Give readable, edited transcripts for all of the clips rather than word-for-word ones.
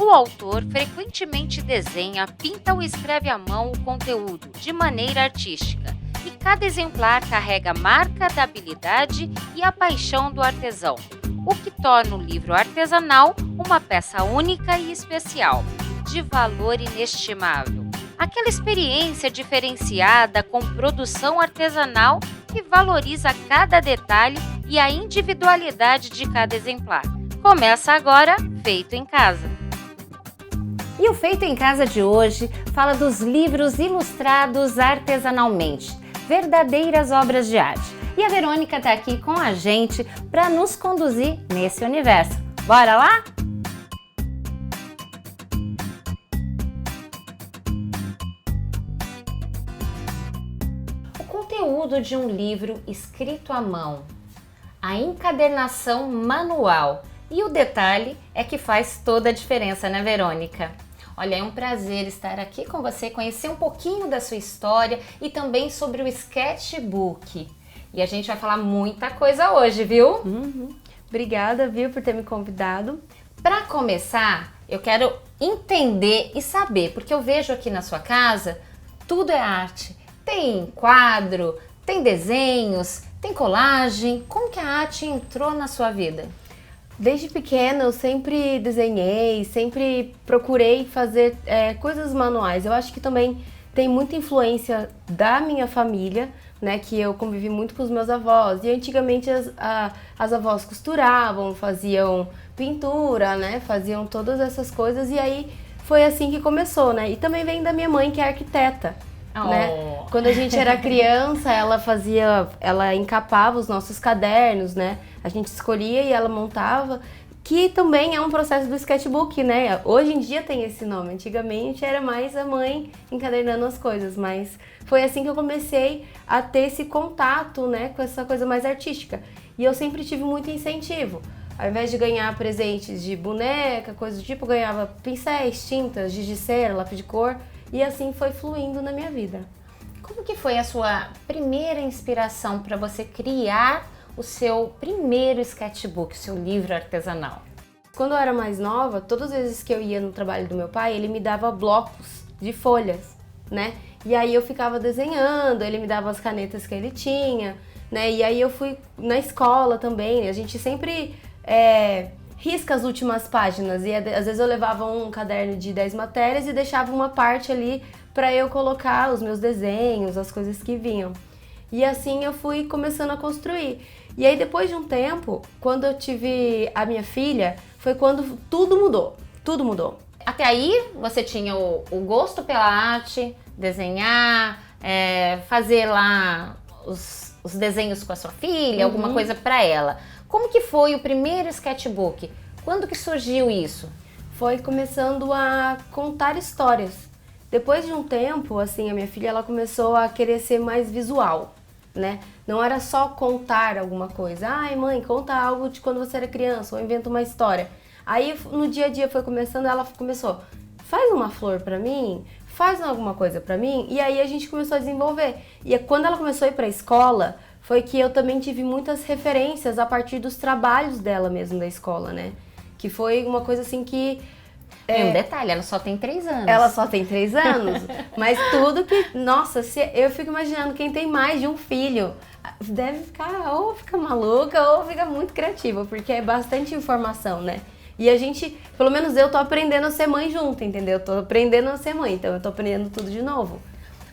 O autor frequentemente desenha, pinta ou escreve à mão o conteúdo de maneira artística, e cada exemplar carrega a marca da habilidade e a paixão do artesão, o que torna o livro artesanal uma peça única e especial, de valor inestimável. Aquela experiência diferenciada com produção artesanal que valoriza cada detalhe e a individualidade de cada exemplar. Começa agora Feito em Casa. E o Feito em Casa de hoje fala dos livros ilustrados artesanalmente, verdadeiras obras de arte. E a Verônica está aqui com a gente para nos conduzir nesse universo. Bora lá? O conteúdo de um livro escrito à mão, a encadernação manual e o detalhe é que faz toda a diferença, né, Verônica? Olha, é um prazer estar aqui com você, conhecer um pouquinho da sua história e também sobre o sketchbook. E a gente vai falar muita coisa hoje, viu? Obrigada, viu, por ter me convidado. Para começar, eu quero entender e saber, porque eu vejo aqui na sua casa, tudo é arte. Tem quadro, tem desenhos, tem colagem. Como que a arte entrou na sua vida? Desde pequena eu sempre desenhei, sempre procurei fazer coisas manuais. Eu acho que também tem muita influência da minha família, né? Que eu convivi muito com os meus avós. E antigamente as avós costuravam, faziam pintura, né? Faziam todas essas coisas e aí foi assim que começou, né? E também vem da minha mãe, que é arquiteta. Né? Quando a gente era criança, ela encapava os nossos cadernos, né? A gente escolhia e ela montava, que também é um processo do sketchbook, né? Hoje em dia tem esse nome, antigamente era mais a mãe encadernando as coisas, mas foi assim que eu comecei a ter esse contato, né, com essa coisa mais artística. E eu sempre tive muito incentivo. Ao invés de ganhar presentes de boneca, coisa do tipo, eu ganhava pincéis, tintas, giz de cera, lápis de cor. E assim foi fluindo na minha vida. Como que foi a sua primeira inspiração para você criar o seu primeiro sketchbook, o seu livro artesanal? Quando eu era mais nova, todas as vezes que eu ia no trabalho do meu pai, ele me dava blocos de folhas, né? E aí eu ficava desenhando, ele me dava as canetas que ele tinha, né? E aí eu fui na escola também, a gente sempre risca as últimas páginas e às vezes eu levava um caderno de 10 matérias e deixava uma parte ali para eu colocar os meus desenhos, as coisas que vinham. E assim eu fui começando a construir. E aí depois de um tempo, quando eu tive a minha filha, foi quando tudo mudou, tudo mudou. Até aí você tinha o gosto pela arte, desenhar, fazer lá os desenhos com a sua filha, alguma coisa para ela. Como que foi o primeiro sketchbook? Quando que surgiu isso? Foi começando a contar histórias. Depois de um tempo, assim, a minha filha ela começou a querer ser mais visual, né? Não era só contar alguma coisa. Ai, mãe, conta algo de quando você era criança, ou inventa uma história. Aí, no dia a dia foi começando, ela começou, faz uma flor pra mim, faz alguma coisa pra mim. E aí a gente começou a desenvolver. E quando ela começou a ir pra escola, foi que eu também tive muitas referências a partir dos trabalhos dela mesmo da escola, né? Que foi uma coisa assim que... Um detalhe, ela só tem 3 anos. Ela só tem 3 anos, mas tudo que... Nossa, eu fico imaginando quem tem mais de um filho deve ficar, ou fica maluca, ou fica muito criativa, porque é bastante informação, né? E a gente, pelo menos eu tô aprendendo a ser mãe junto, entendeu? Eu tô aprendendo a ser mãe, então eu tô aprendendo tudo de novo.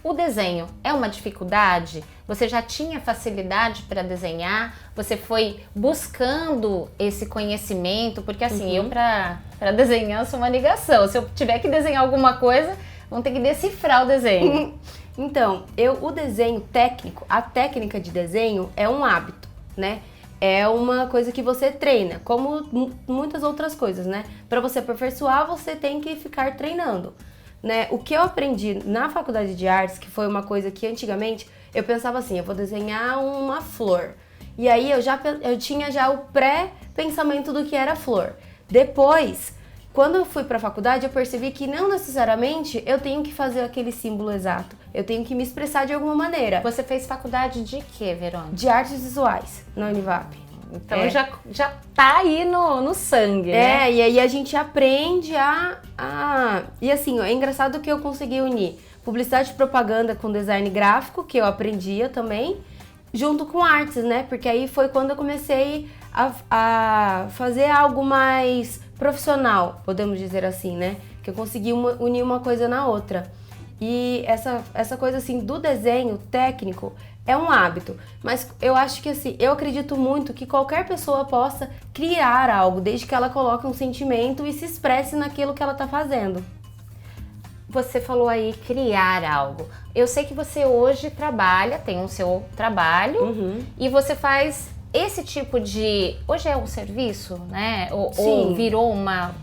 O desenho é uma dificuldade? Você já tinha facilidade para desenhar? Você foi buscando esse conhecimento? Porque assim, eu para desenhar eu sou uma negação. Se eu tiver que desenhar alguma coisa, vão ter que decifrar o desenho. Então, o desenho técnico, a técnica de desenho é um hábito, né? É uma coisa que você treina, como muitas outras coisas, né? Para você aperfeiçoar, você tem que ficar treinando. Né? O que eu aprendi na faculdade de artes, que foi uma coisa que antigamente eu pensava assim, eu vou desenhar uma flor. E aí eu tinha já o pré-pensamento do que era flor. Depois, quando eu fui para a faculdade, eu percebi que não necessariamente eu tenho que fazer aquele símbolo exato. Eu tenho que me expressar de alguma maneira. Você fez faculdade de quê, Verônica? De artes visuais, na Univap. Então já tá aí no sangue, né? E aí a gente aprende E assim, é engraçado que eu consegui unir publicidade e propaganda com design gráfico, que eu aprendia também, junto com artes, né? Porque aí foi quando eu comecei a fazer algo mais profissional, podemos dizer assim, né? Que eu consegui unir uma coisa na outra. E essa coisa assim do desenho técnico é um hábito, mas eu acho que assim, eu acredito muito que qualquer pessoa possa criar algo, desde que ela coloque um sentimento e se expresse naquilo que ela tá fazendo. Você falou aí criar algo. Eu sei que você hoje tem o seu trabalho e você faz esse tipo de... Hoje é um serviço, né? Ou virou uma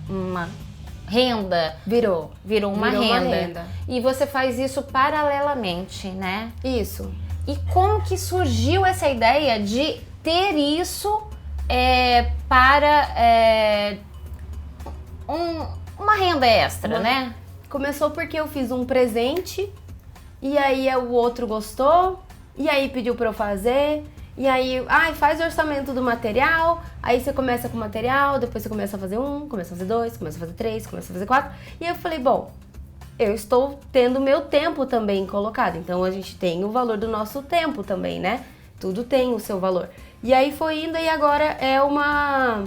renda? Virou uma renda. E você faz isso paralelamente, né? Isso. E como que surgiu essa ideia de ter isso para uma renda extra, né? Começou porque eu fiz um presente e aí o outro gostou e aí pediu pra eu fazer. E aí, faz o orçamento do material, aí você começa com o material, depois você começa a fazer começa a fazer 2, começa a fazer 3, começa a fazer 4. E eu falei, bom, eu estou tendo meu tempo também colocado, então a gente tem o valor do nosso tempo também, né? Tudo tem o seu valor. E aí foi indo e agora é uma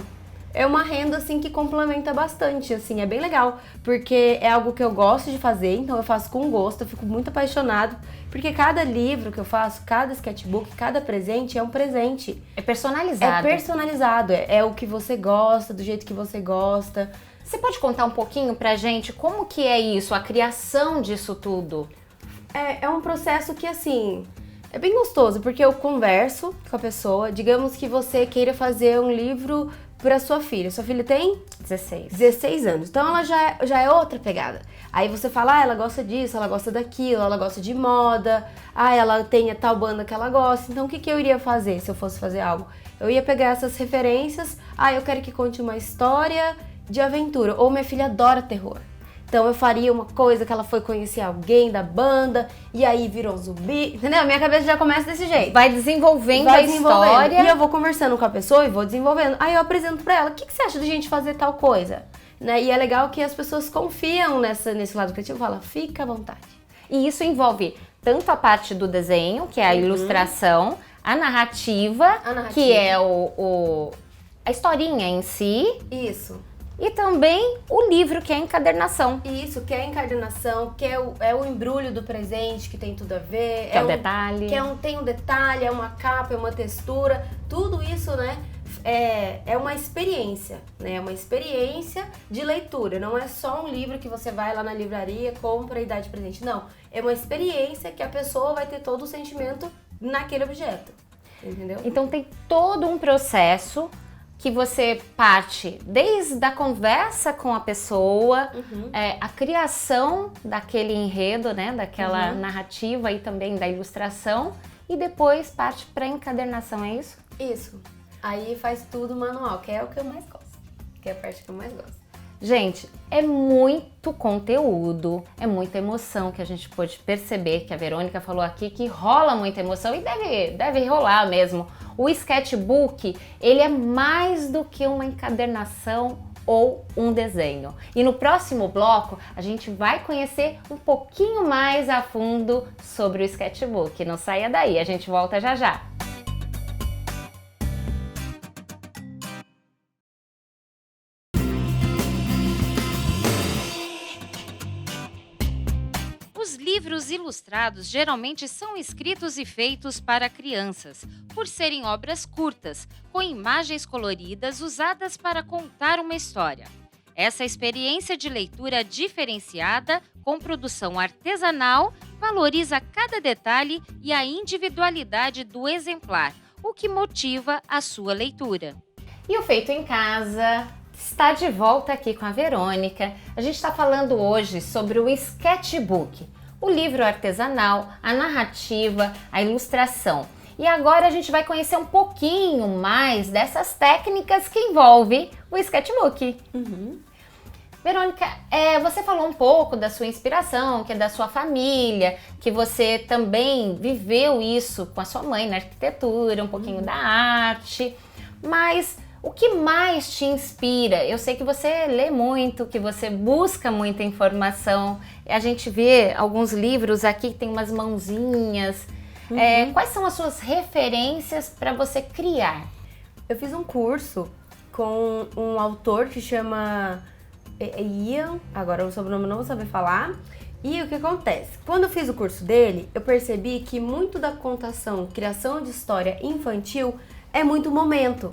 renda, assim, que complementa bastante, assim, é bem legal, porque é algo que eu gosto de fazer, então eu faço com gosto, eu fico muito apaixonado, porque cada livro que eu faço, cada sketchbook, cada presente é um presente. É personalizado. É personalizado, é o que você gosta, do jeito que você gosta. Você pode contar um pouquinho pra gente como que é isso, a criação disso tudo? É um processo que, assim, é bem gostoso, porque eu converso com a pessoa, digamos que você queira fazer um livro para sua filha. Sua filha tem? 16 anos. Então ela já é outra pegada. Aí você fala, ela gosta disso, ela gosta daquilo, ela gosta de moda, ela tem a tal banda que ela gosta. Então o que eu iria fazer se eu fosse fazer algo? Eu ia pegar essas referências, eu quero que conte uma história de aventura. Ou minha filha adora terror. Então eu faria uma coisa que ela foi conhecer alguém da banda e aí virou zumbi, entendeu? Minha cabeça já começa desse jeito. Vai desenvolvendo a história. E eu vou conversando com a pessoa e vou desenvolvendo. Aí eu apresento pra ela, o que você acha da gente fazer tal coisa? Né? E é legal que as pessoas confiam nesse lado criativo, fala, fica à vontade. E isso envolve tanto a parte do desenho, que é a ilustração, a narrativa, que é a historinha em si. Isso. E também o livro, que é a encadernação. Isso, que é a encadernação, que é o embrulho do presente, que tem tudo a ver. Que é o detalhe. Tem um detalhe, é uma capa, é uma textura. Tudo isso, né, é uma experiência, né? É uma experiência de leitura. Não é só um livro que você vai lá na livraria, compra e dá de presente. Não, é uma experiência que a pessoa vai ter todo o sentimento naquele objeto. Entendeu? Então tem todo um processo que você parte desde a conversa com a pessoa, a criação daquele enredo, né, daquela narrativa e também da ilustração, e depois parte para a encadernação, é isso? Isso. Aí faz tudo manual, que é o que eu mais gosto, que é a parte que eu mais gosto. Gente, é muito conteúdo, é muita emoção que a gente pôde perceber, que a Verônica falou aqui que rola muita emoção e deve rolar mesmo. O sketchbook, ele é mais do que uma encadernação ou um desenho. E no próximo bloco, a gente vai conhecer um pouquinho mais a fundo sobre o sketchbook. Não saia daí, a gente volta já já. Os livros ilustrados geralmente são escritos e feitos para crianças, por serem obras curtas, com imagens coloridas usadas para contar uma história. Essa experiência de leitura diferenciada, com produção artesanal, valoriza cada detalhe e a individualidade do exemplar, o que motiva a sua leitura. E o Feito em Casa está de volta aqui com a Verônica. A gente está falando hoje sobre o sketchbook, o livro artesanal, a narrativa, a ilustração. E agora a gente vai conhecer um pouquinho mais dessas técnicas que envolvem o sketchbook. Verônica, você falou um pouco da sua inspiração, que é da sua família, que você também viveu isso com a sua mãe na arquitetura, um pouquinho da arte. Mas o que mais te inspira? Eu sei que você lê muito, que você busca muita informação. A gente vê alguns livros aqui que tem umas mãozinhas. Quais são as suas referências para você criar? Eu fiz um curso com um autor que chama Ian, agora o sobrenome eu não vou saber falar. E o que acontece? Quando eu fiz o curso dele, eu percebi que muito da contação, criação de história infantil é muito momento,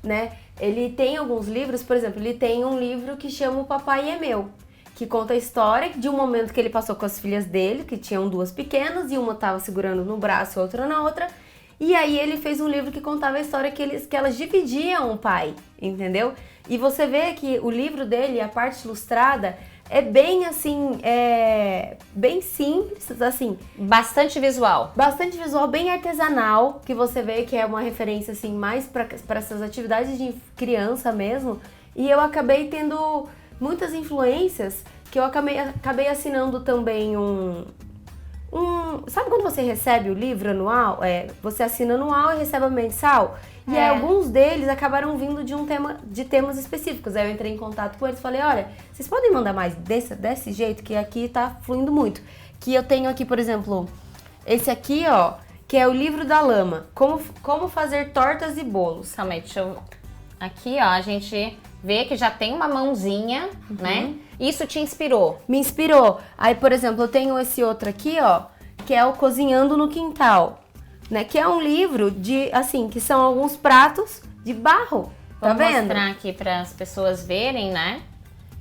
né? Ele tem alguns livros, por exemplo, ele tem um livro que chama O Papai é Meu, que conta a história de um momento que ele passou com as filhas dele, que tinham duas pequenas, e uma estava segurando no braço e a outra na outra. E aí ele fez um livro que contava a história que elas dividiam o pai, entendeu? E você vê que o livro dele, a parte ilustrada, é bem assim, bem simples, assim. Bastante visual. Bastante visual, bem artesanal, que você vê que é uma referência assim mais para essas atividades de criança mesmo. E eu acabei tendo muitas influências, que eu acabei assinando também sabe quando você recebe o livro anual? Você assina anual e recebe a mensal? E aí, alguns deles acabaram vindo de temas específicos. Aí eu entrei em contato com eles e falei, olha, vocês podem mandar mais desse jeito, que aqui tá fluindo muito. Que eu tenho aqui, por exemplo, esse aqui, ó, que é o livro da lama. Como fazer tortas e bolos. Calma aí, deixa eu... Aqui, ó, a gente vê que já tem uma mãozinha, né? Isso te inspirou? Me inspirou. Aí, por exemplo, eu tenho esse outro aqui, ó, que é o Cozinhando no Quintal, né? Que é um livro de, assim, que são alguns pratos de barro. Tá vendo? Vou mostrar aqui para as pessoas verem, né?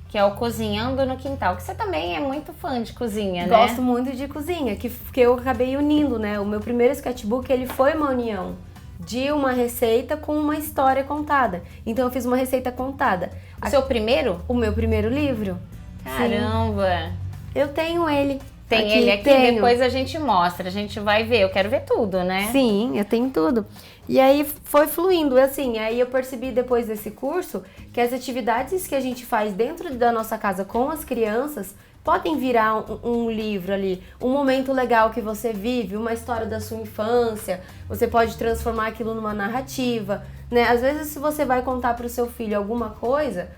Que é o Cozinhando no Quintal, que você também é muito fã de cozinha, né? Gosto muito de cozinha, que eu acabei unindo, né? O meu primeiro sketchbook, ele foi uma união de uma receita com uma história contada. Então eu fiz uma receita contada. O seu primeiro? O meu primeiro livro. Caramba! Sim. Eu tenho ele. Tem ele aqui, tenho. Depois a gente mostra, a gente vai ver, eu quero ver tudo, né? Sim, eu tenho tudo. E aí foi fluindo, assim, aí eu percebi depois desse curso que as atividades que a gente faz dentro da nossa casa com as crianças podem virar um livro ali, um momento legal que você vive, uma história da sua infância, você pode transformar aquilo numa narrativa, né? Às vezes, se você vai contar para o seu filho alguma coisa,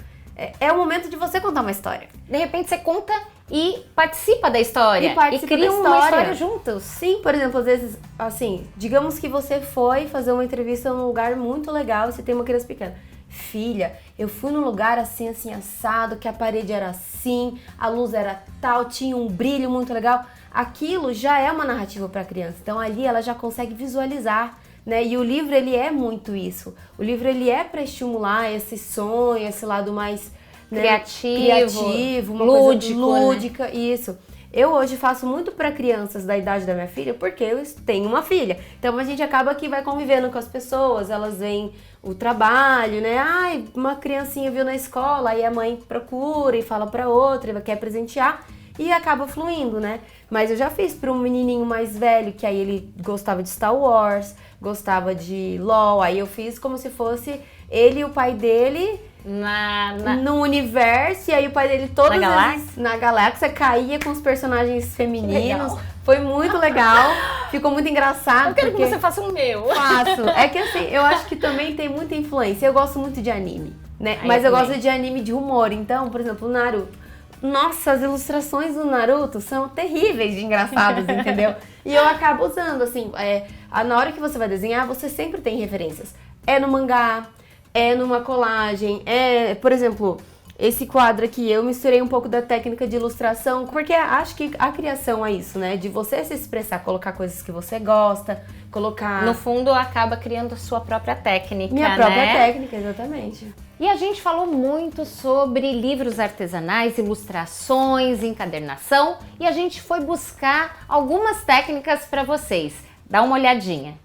é o momento de você contar uma história. De repente você conta e participa da história. E cria uma história juntos. Sim, por exemplo, às vezes, assim, digamos que você foi fazer uma entrevista num lugar muito legal e você tem uma criança pequena. Filha, eu fui num lugar assim, assim, assado, que a parede era assim, a luz era tal, tinha um brilho muito legal. Aquilo já é uma narrativa para a criança. Então ali ela já consegue visualizar, né? E o livro, ele é muito isso. O livro, ele é para estimular esse sonho, esse lado mais, né, criativo, uma lúdico, coisa lúdica, né? Isso. Eu hoje faço muito para crianças da idade da minha filha, porque eu tenho uma filha. Então a gente acaba que vai convivendo com as pessoas, elas veem o trabalho, né? Ai, uma criancinha viu na escola, aí a mãe procura e fala para outra, quer presentear e acaba fluindo, né? Mas eu já fiz para um menininho mais velho, que aí ele gostava de Star Wars, gostava de LOL, aí eu fiz como se fosse ele e o pai dele no universo, e aí o pai dele todas na galáxia caía com os personagens femininos. Foi muito legal, ficou muito engraçado. Eu quero que você faça o meu. Faço. É que assim, eu acho que também tem muita influência. Eu gosto muito de anime, né? Mas eu gosto de anime de humor. Então, por exemplo, o Naruto. Nossa, as ilustrações do Naruto são terríveis de engraçadas, entendeu? E eu acabo usando, assim, na hora que você vai desenhar, você sempre tem referências. É no mangá, é numa colagem, por exemplo, esse quadro aqui, eu misturei um pouco da técnica de ilustração, porque acho que a criação é isso, né? De você se expressar, colocar coisas que você gosta, colocar... No fundo, acaba criando a sua própria técnica, Minha própria técnica, exatamente. E a gente falou muito sobre livros artesanais, ilustrações, encadernação, e a gente foi buscar algumas técnicas para vocês. Dá uma olhadinha.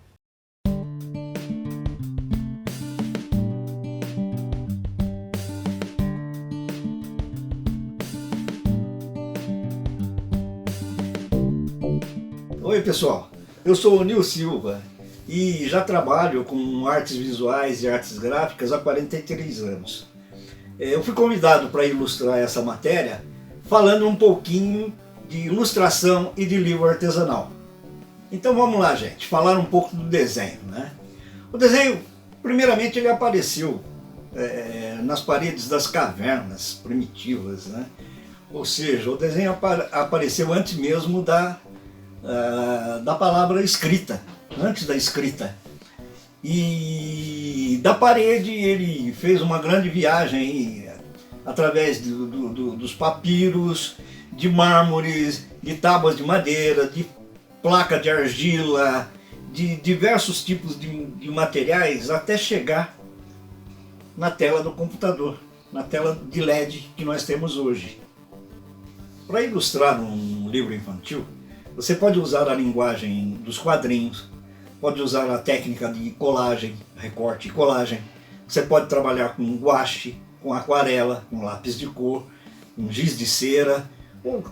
Oi pessoal, eu sou o Nil Silva e já trabalho com artes visuais e artes gráficas há 43 anos. Eu fui convidado para ilustrar essa matéria falando um pouquinho de ilustração e de livro artesanal. Então vamos lá gente, falar um pouco do desenho, né? O desenho Primeiramente, ele apareceu nas paredes das cavernas primitivas, né? Ou seja, o desenho apareceu antes mesmo da palavra escrita, antes da escrita. E da parede ele fez uma grande viagem através dos papiros, de mármores, de tábuas de madeira, de placa de argila, de diversos tipos de materiais, até chegar na tela do computador, na tela de LED que nós temos hoje. Para ilustrar um livro infantil, você pode usar a linguagem dos quadrinhos, pode usar a técnica de colagem, recorte e colagem. Você pode trabalhar com guache, com aquarela, com lápis de cor, com giz de cera, ou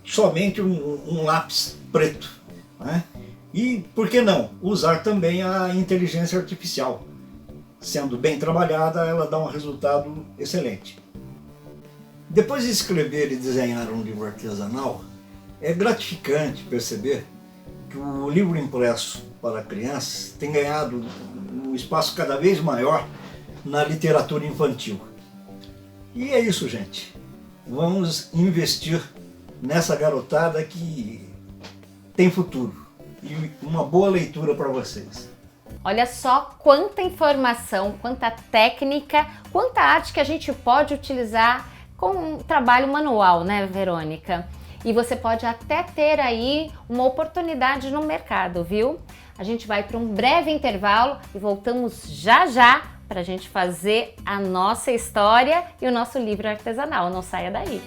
somente um lápis preto, né? E, por que não, usar também a inteligência artificial. Sendo bem trabalhada, ela dá um resultado excelente. Depois de escrever e desenhar um livro artesanal, é gratificante perceber que o livro impresso para crianças tem ganhado um espaço cada vez maior na literatura infantil. E é isso, gente. Vamos investir nessa garotada que tem futuro. E uma boa leitura para vocês. Olha só quanta informação, quanta técnica, quanta arte que a gente pode utilizar com um trabalho manual, né, Verônica? E você pode até ter aí uma oportunidade no mercado, viu? A gente vai para um breve intervalo e voltamos já já para a gente fazer a nossa história e o nosso livro artesanal. Não saia daí!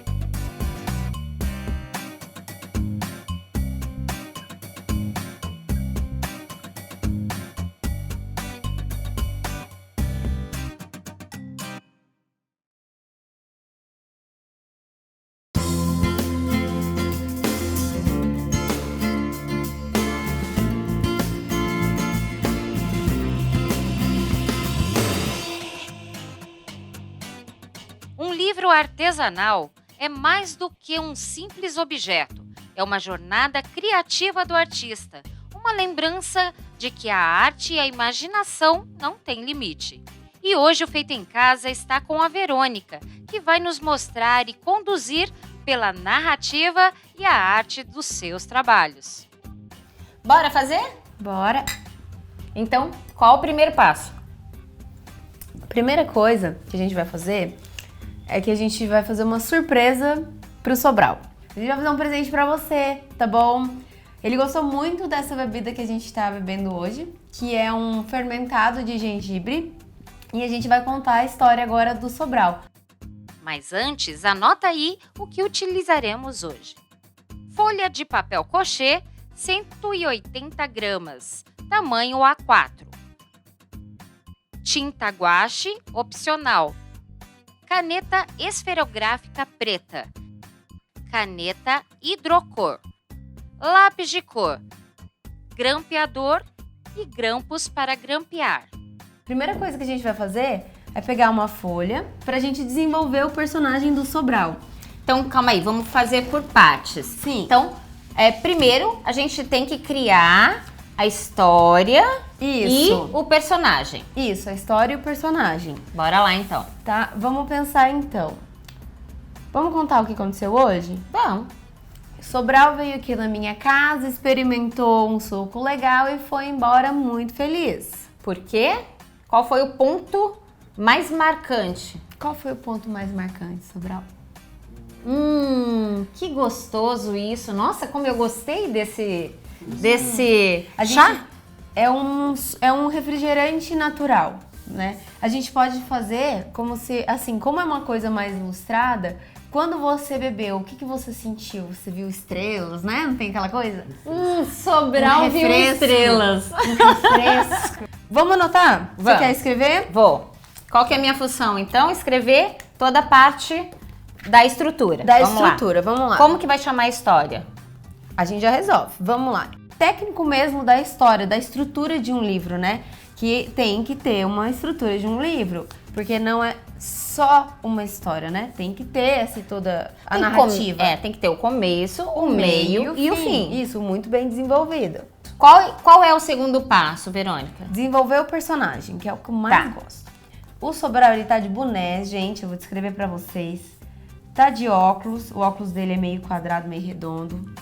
Um livro artesanal é mais do que um simples objeto. É uma jornada criativa do artista, uma lembrança de que a arte e a imaginação não têm limite. E hoje o Feito em Casa está com a Verônica, que vai nos mostrar e conduzir pela narrativa e a arte dos seus trabalhos. Bora fazer? Bora! Então, qual o primeiro passo? A primeira coisa que a gente vai fazer é que a gente vai fazer uma surpresa pro Sobral. A gente vai fazer um presente pra você, tá bom? Ele gostou muito dessa bebida que a gente tá bebendo hoje, que é um fermentado de gengibre, e a gente vai contar a história agora do Sobral. Mas antes, anota aí o que utilizaremos hoje. Folha de papel crochê, 180 gramas, tamanho A4. Tinta guache, opcional. Caneta esferográfica preta, caneta hidrocor, lápis de cor, grampeador e grampos para grampear. Primeira coisa que a gente vai fazer é pegar uma folha pra gente desenvolver o personagem do Sobral. Então, calma aí, vamos fazer por partes. Sim. Então, primeiro a gente tem que criar a história e Isso. o personagem. Isso, a história e o personagem. Bora lá então. Tá? Vamos pensar então. Vamos contar o que aconteceu hoje? Vamos. Sobral veio aqui na minha casa, experimentou um suco legal e foi embora muito feliz. Por quê? Qual foi o ponto mais marcante? Qual foi o ponto mais marcante, Sobral? Que gostoso isso. Nossa, como eu gostei desse A chá. gente é um refrigerante natural, né? A gente pode fazer como se, assim, como é uma coisa mais ilustrada, quando você bebeu, o que você sentiu? Você viu estrelas, né? Não tem aquela coisa? Sobral viu estrelas. Refresco. Vamos anotar? Você Vamos. quer escrever? Vou. Qual que é a minha função? Então, escrever toda a parte da estrutura. Vamos lá. Como que vai chamar a história? A gente já resolve. Vamos lá. Técnico mesmo da história, da estrutura de um livro, né? Que tem que ter uma estrutura de um livro, porque não é só uma história, né? Tem que ter assim, toda a Tem narrativa. tem que ter o começo, o meio e o fim. Isso, muito bem desenvolvido. Qual é o segundo passo, Verônica? Desenvolver o personagem, que é o que eu mais gosto. O Sobral, ele tá de boné, gente, eu vou descrever pra vocês. Tá de óculos, o óculos dele é meio quadrado, meio redondo.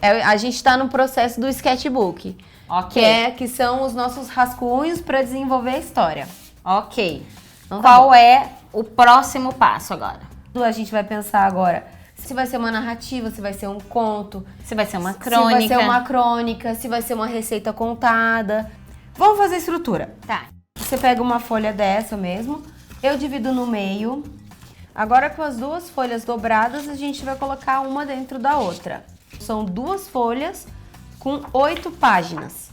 A gente tá no processo do sketchbook, Ok. que são os nossos rascunhos pra desenvolver a história. Ok. Então, tá Qual bom. é o próximo passo agora? A gente vai pensar agora se vai ser uma narrativa, se vai ser um conto, Se vai ser uma se crônica. vai ser uma crônica, se vai ser uma receita contada. Vamos fazer a estrutura. Tá. Você pega uma folha dessa mesmo, eu divido no meio. Agora com as duas folhas dobradas, a gente vai colocar uma dentro da outra. São 2 folhas com 8 páginas,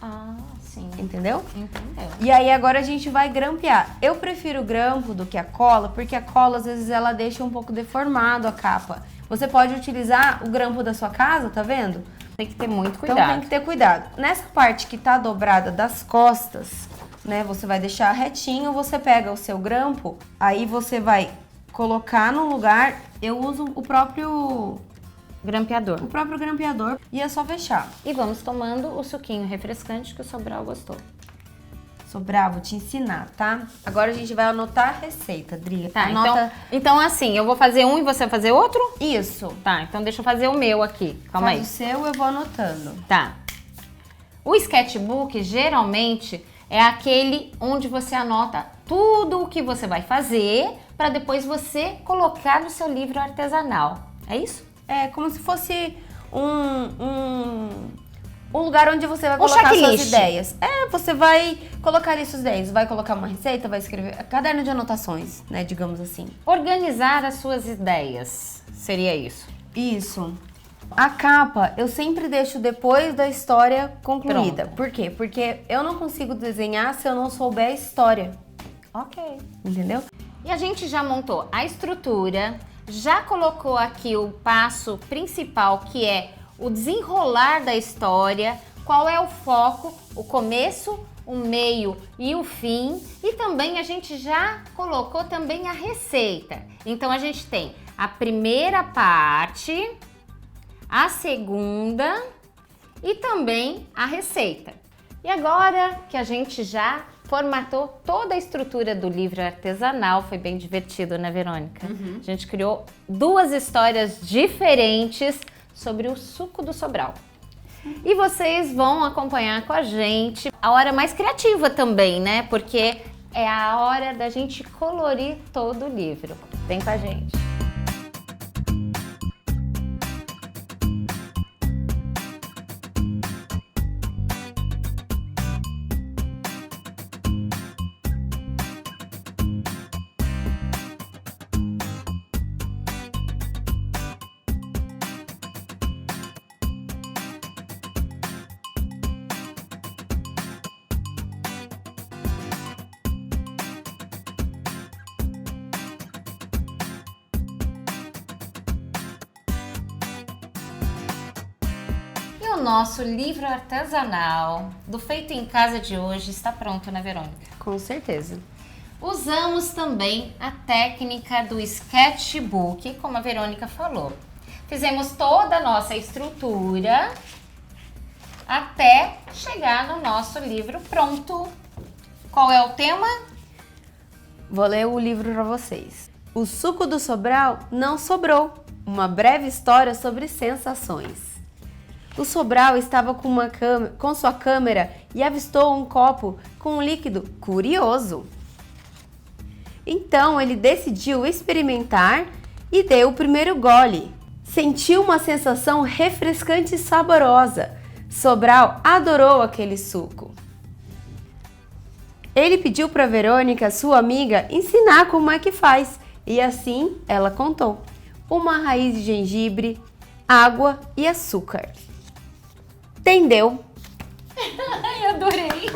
Ah, sim. entendeu? Entendeu. E aí agora a gente vai grampear. Eu prefiro o grampo do que a cola, porque a cola às vezes ela deixa um pouco deformado a capa. Você pode utilizar o grampo da sua casa, tá vendo? Tem que ter muito cuidado. Então tem que ter cuidado. Nessa parte que tá dobrada das costas, né, você vai deixar retinho, você pega o seu grampo, aí você vai colocar no lugar, eu uso o próprio Grampeador. grampeador e é só fechar. E vamos tomando o suquinho refrescante que o Sobral gostou. Sobral, vou te ensinar, tá? Agora a gente vai anotar a receita, Dri. Tá, Anota então assim, eu vou fazer um e você vai fazer outro? isso. Tá, então deixa eu fazer o meu aqui. Calma Faz aí. o seu, eu vou anotando. Tá. O sketchbook, geralmente, é aquele onde você anota tudo o que você vai fazer para depois você colocar no seu livro artesanal. É isso? É como se fosse um lugar onde você vai colocar suas checklist. ideias. Você vai colocar ali suas ideias, vai colocar uma receita, vai escrever caderno de anotações, né, digamos assim. Organizar as suas ideias. Seria isso. Isso. A capa eu sempre deixo depois da história concluída. Pronto. Por quê? Porque eu não consigo desenhar se eu não souber a história, Ok. entendeu? E a gente já montou a estrutura, já colocou aqui o passo principal, que é o desenrolar da história, qual é o foco, o começo, o meio e o fim. E também a gente já colocou também a receita. Então a gente tem a primeira parte, a segunda e também a receita. E agora que a gente já formatou toda a estrutura do livro artesanal, foi bem divertido, né, Verônica? A gente criou 2 histórias diferentes sobre o suco do Sobral. E vocês vão acompanhar com a gente a hora mais criativa também, né? Porque é a hora da gente colorir todo o livro. Vem com a gente. E o nosso livro artesanal do Feito em Casa de hoje está pronto, né, Verônica? Com certeza. Usamos também a técnica do sketchbook, como a Verônica falou. Fizemos toda a nossa estrutura até chegar no nosso livro pronto. Qual é o tema? Vou ler o livro para vocês. O suco do Sobral não sobrou. Uma breve história sobre sensações. O Sobral estava com sua câmera e avistou um copo com um líquido curioso. Então ele decidiu experimentar e deu o primeiro gole. Sentiu uma sensação refrescante e saborosa. Sobral adorou aquele suco. Ele pediu para Verônica, sua amiga, ensinar como é que faz. E assim ela contou. Uma raiz de gengibre, água e açúcar. Entendeu? Ai, adorei!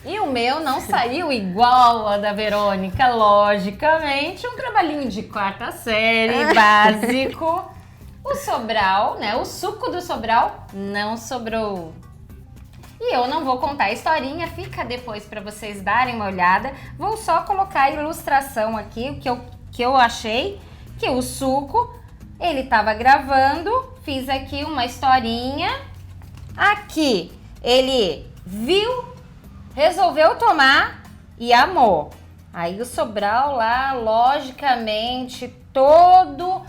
E o meu não saiu igual a da Verônica, logicamente. Um trabalhinho de 4ª série, básico. O Sobral, né? O suco do Sobral não sobrou. E eu não vou contar a historinha, fica depois para vocês darem uma olhada. Vou só colocar a ilustração aqui, o que eu achei, que o suco Ele estava gravando, fiz aqui uma historinha. Aqui, ele viu, resolveu tomar e amou. Aí o Sobral lá, logicamente, todo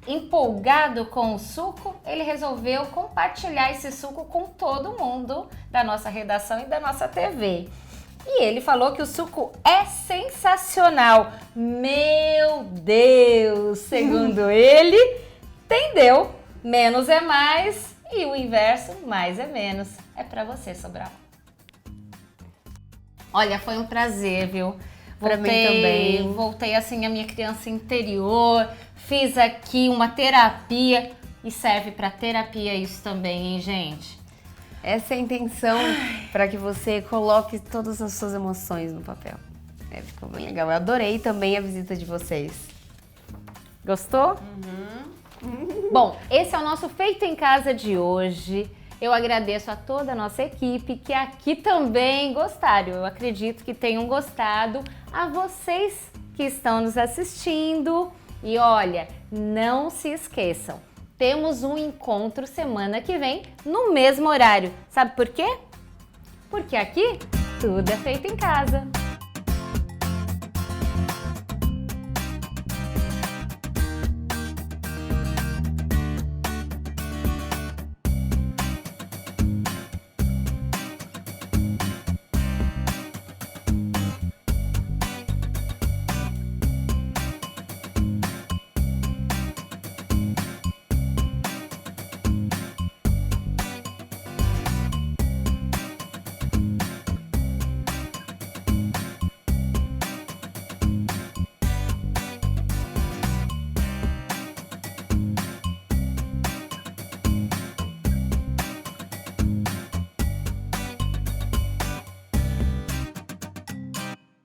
empolgado com o suco, ele resolveu compartilhar esse suco com todo mundo da nossa redação e da nossa TV. E ele falou que o suco é sensacional. Meu Deus! Segundo ele, entendeu? Menos é mais e o inverso, mais é menos. É pra você, Sobral. Olha, foi um prazer, viu? Pra mim também. Voltei assim a minha criança interior, fiz aqui uma terapia e serve pra terapia isso também, hein, gente? Essa é a intenção para que você coloque todas as suas emoções no papel. Ficou bem legal. Eu adorei também a visita de vocês. Gostou? Bom, esse é o nosso Feito em Casa de hoje. Eu agradeço a toda a nossa equipe que aqui também gostaram. Eu acredito que tenham gostado. A vocês que estão nos assistindo. E olha, não se esqueçam. Temos um encontro semana que vem no mesmo horário. Sabe por quê? Porque aqui tudo é feito em casa.